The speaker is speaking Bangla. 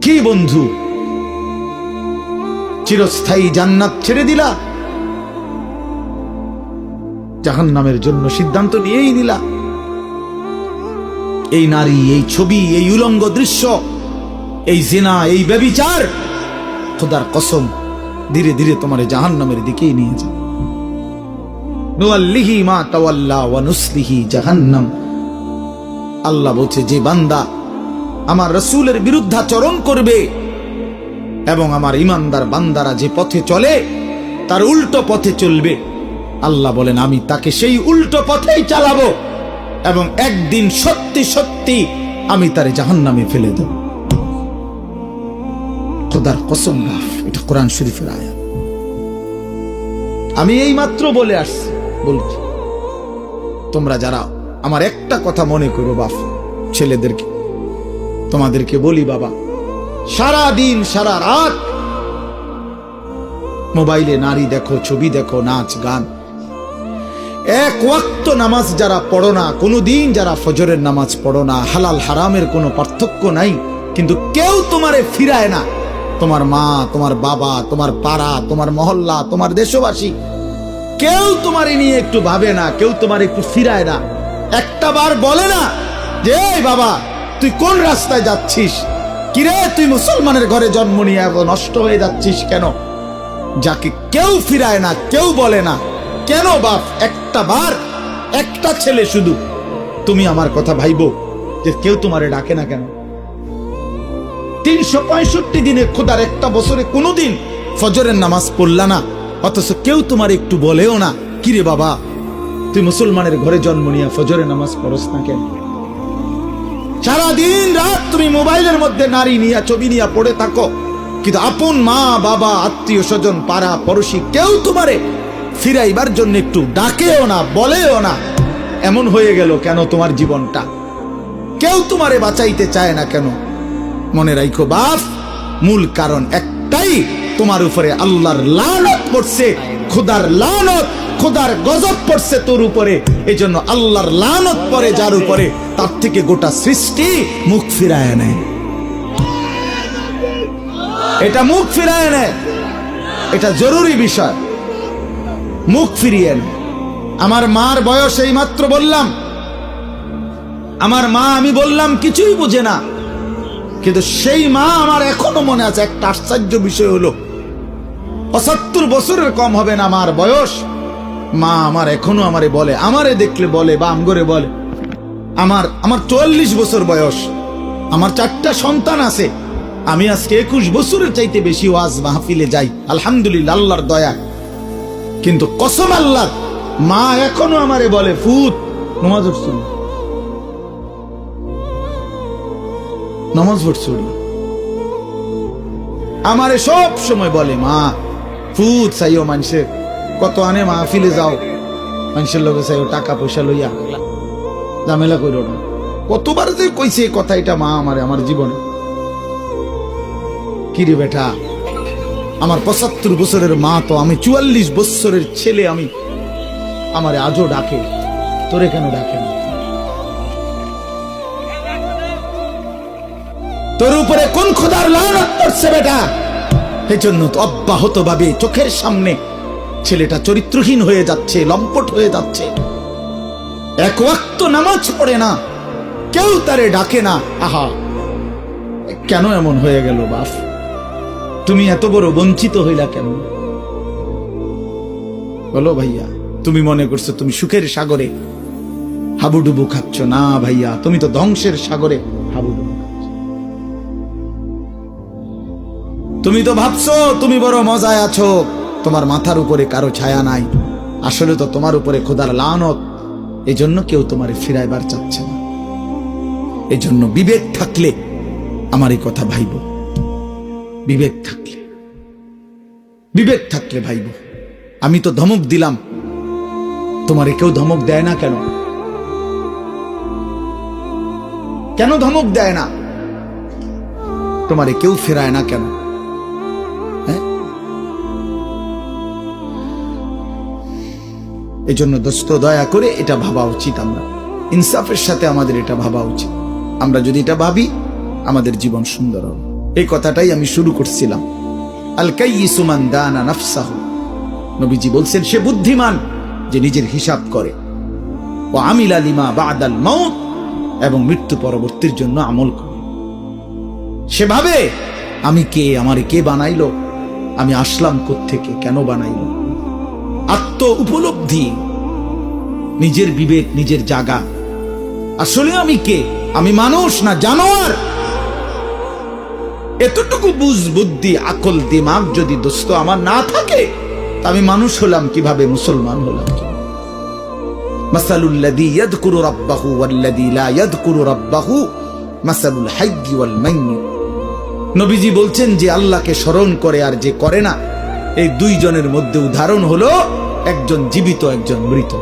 কি বন্ধু, চিরস্থায়ী জান্নাত ছেড়ে দিলা, জাহান্নামের জন্য সিদ্ধান্ত নিয়েই নিলা। এই নারী, এই ছবি, এই উলঙ্গ দৃশ্য, এই জিনা, এই ব্যভিচার, খোদার কসম ধীরে ধীরে তোমার জাহান্নামের দিকেই নিয়ে যাবে। নুআল্লিহি মা তাওয়াল্লা ওয়া নুসলিহি জাহান্নাম। আল্লাহ বলছে, যে বান্দা আমার রাসূলের বিরুদ্ধাচরণ করবে এবং আমার ঈমানদার বান্দারা যে পথে চলে তার উল্টো পথে চলবে, আল্লাহ বলেন আমি তাকে সেই উল্টো পথেই চালাবো এবং একদিন সত্যি সত্যি আমি তারে জাহান্নামে ফেলে দেব। খোদার কসম, এটা কোরআন শরীফের আয়াত। আমি এই মাত্র বলে আসছি, বলছি তোমরা যারা আমার একটা কথা মনে করো বাপ, ছেলেদেরকে তোমাদেরকে বলি, বাবা সারা দিন সারা রাত মোবাইলে নারী দেখো, ছবি দেখো, নাচ গান, এক ওয়াক্ত নামাজ যারা পড়ো না, কোনোদিন যারা ফজরের নামাজ পড়ো না, হালাল হারামের কোনো পার্থক্য নাই, কিন্তু কেউ তোমারে ফিরায় না। তোমার মা, তোমার বাবা, তোমার পাড়া, তোমার মহল্লা, তোমার দেশবাসী, কেউ তোমারে নিয়ে একটু ভাবে না, কেউ তোমার একটু ফিরায় না, একটা বার বলে না যে এই বাবা তুই কোন রাস্তায় যাচ্ছিস, কিরে তুই মুসলমানের ঘরে জন্ম নিয়ে নষ্ট হয়ে যাচ্ছিস কেন? যাকে কেউ ফিরায় না, কেউ বলে না, কেন বাপ? একটা বার, একটা ছেলে শুধু তুমি আমার কথা ভাইবো যে কেউ তোমারে ডাকে না কেন? 365 দিনে খোদার একটা বছরে কোনোদিন ফজরের নামাজ পড়লা না, অথচ কেউ তোমার একটু বলেও না কিরে বাবা তুই মুসলমানের ঘরে জন্ম নিয়ে ফজরের নামাজ পড়স না কেন? সারাদিন রাত তুমি মোবাইলের মধ্যে নারী নিয়ে, ছবি নিয়ে পড়ে থাকো, কিন্তু আপন মা বাবা, আত্মীয় স্বজন, পাড়া পড়োশি কেউ তোমারে ফিরাইবার জন্য একটু ডাকেও না, বলেও না। এমন হয়ে গেল কেন তোমার জীবনটা? কেউ তোমারে বাঁচাইতে চায় না কেন? মনে রাখো বাপ, মূল কারণ একটাই, তোমার উপরে আল্লাহর লানত পড়ছে, খোদার লানত, খোদার গজব পড়ছে তোর উপরে। এজন্য আল্লাহর লানত পড়ে যার উপরে, তার থেকে গোটা সৃষ্টি মুখ ফিরায় নেয়। এটা মুখ ফিরায় নেয়, এটা জরুরি বিষয়, মুখ ফিরিয়ে নেয়। আমার মার বয়স এই মাত্র বললাম, আমার মা, আমি বললাম কিছুই বুঝে না, কিন্তু সেই মা আমার এখনো মনে আছে। একটা আশ্চর্য বিষয় হলো 75 বছরের কম হবে না আমার বয়স, মা আমার এখনো আমারে বলে, আমারে দেখলে বলে বা আমগরে বলে, আমার 44 বছর বয়স, আমার 4টা সন্তান আছে, আমি আজকে 21 বছরের চাইতে বেশি ওয়াজ মাহফিলে যাই, আলহামদুলিল্লাহ আল্লাহর দয়া। কিন্তু কসম আল্লাহ, মা এখনো আমারে বলে ফুত নামাজ পড়ছো, নামাজ পড়ছো, আমারে সব সময় বলে মা ফুত চাইও, মানুষের কত আনে মাহফিলে যাও, মানুষের লোকে চাইও টাকা পয়সা লইয়া, ঝামেলা করো না। কতবার যে কইছে এই কথা, এটা মা আমারে আমার জীবনে। কিরে বেটা, আমার 75 বছরের মা তো, আমি 44 বছরের ছেলে, আমি আমারে আজও ডাকে, তোরে কেন ডাকে না? তোর উপরে কোন খোদার লানত পড়ছে বেটা? এই জন্য তো অব্যাহত ভাবে চোখের সামনে ছেলেটা চরিত্রহীন হয়ে যাচ্ছে, লম্পট হয়ে যাচ্ছে, এক ওয়াক্ত নামাজ পড়ে না, কেউ তারে ডাকে না। আহা, কেন এমন হয়ে গেল বাপ? তুমি এত বড় বঞ্চিত হইলা কেন বলো ভাইয়া? তুমি মনে করছো তুমি সুখের সাগরে হাবুডুবু খাচ্ছ? না ভাইয়া, তুমি তো ধ্বংসের সাগরে হাবুডুবু খাচ্ছ। তুমি তো ভাবছো তুমি বড় মজায় আছো, তোমার মাথার উপরে কারো ছায়া নাই, আসলে তো তোমার উপরে খোদার লানত। এই জন্য কেউ তোমারে ফিরাইবার চাচ্ছে না। এই জন্য বিবেক থাকলে আমার এই কথা ভাইব, বিবেক থাকলে ভাইব। আমি তো ধমক দিলাম, তোমারে কেউ ধমক দেয় না কেন? কেন ধমক দেয় না? তোমারে কেউ ফেরায় না কেন? এই জন্য দোস্ত, দয়া করে এটা ভাবা উচিত, আমরা ইনসাফের সাথে আমাদের এটা ভাবা উচিত। আমরা যদি এটা ভাবি, আমাদের জীবন সুন্দর হবে। এই কথাটাই আমি শুরু করছিলাম। আল কাইয়িসু মান দানা নাফসাহু, নবীজি বলছেন সে বুদ্ধিমান যে নিজের হিসাব করে। ওয়া আমিলা লিমা বাদাল মাউত, এবং মৃত্যু পরবর্তীর জন্য আমল করে। সেভাবে আমি কে, আমারে কে বানাইলো, আমি আসলাম কোত্থেকে, কেন বানাইলো, আত্ম উপলব্ধি, নিজের বিবেক, নিজের জাগা। আসলে আমি কে, আমি মানুষ না জানোয়ার, এতটুকু বুঝ বুদ্ধি আকল দিমাগ যদি দোস্ত আমার না থাকে, আমি মানুষ হলাম কিভাবে, মুসলমান হলাম কি? মাসালুল্লাযী ইয়াযকুরু রাব্বাহু ওয়াল্লাযী লা ইয়াযকুরু রাব্বাহু মাসালুল হাইয়্যি ওয়াল মাইয়্যিত। নবীজি বলছেন যে আল্লাহকে স্মরণ করে আর যে করে না, এই দুইজনের মধ্যে উদাহরণ হলো একজন জীবিত, একজন মৃত।